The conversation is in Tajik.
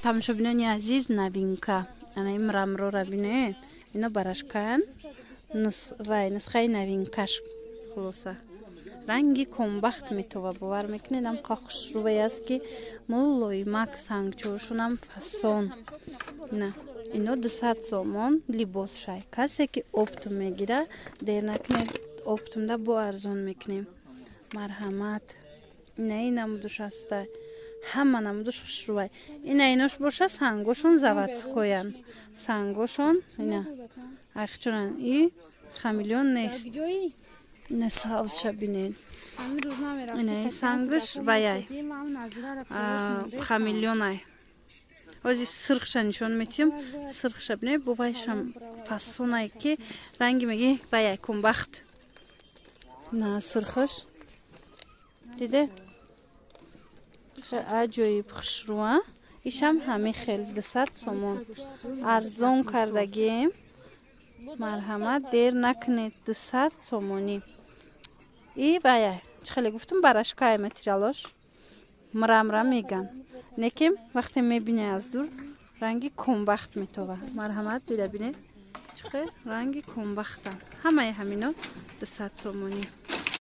тамошобинони азиз, новинка. Ана имрамроро бинед. Ино барашкан. Вай нусхаи новинкаш хулоса. Ранги комбахт метова бовар мекунед. Ам хушрувай аст ки муллои мак сангчоршунам фасон. На. Ино 200 сомон либос шай. Касе ки оптум мегира, дер накунед оптумда бо арзон мекунем. Марҳамат. Ина мудуш аста. Ҳама намудуш хушрувай. Инош боша сангошон заводскоян. Сангошон ина. Ахчуран и хамелеон нест. Ина савзша бинед. Ина сангош ваяй. Хамелеонай. Ози сырхша нишон метим. Сырхша бинед бувайшам фасонай ки ранги меги ваяй комбахт. На сырхаш. Диде? Аҷоиб хушрува. Ишам ҳамин хел 200 сомон. Арзон кардагем. Марҳамат, дер накунед, 200 сомонӣ. И ваяй. Чӣ хеле гуфтум барашкаи материалош. Мрамра меган. Некем вақте мебинай аз дур ранги комбахт метова. Марҳамат, дида бинед. Чӣ хел ранги комбахтам. Ҳамаи ҳамино 200 сомонӣ.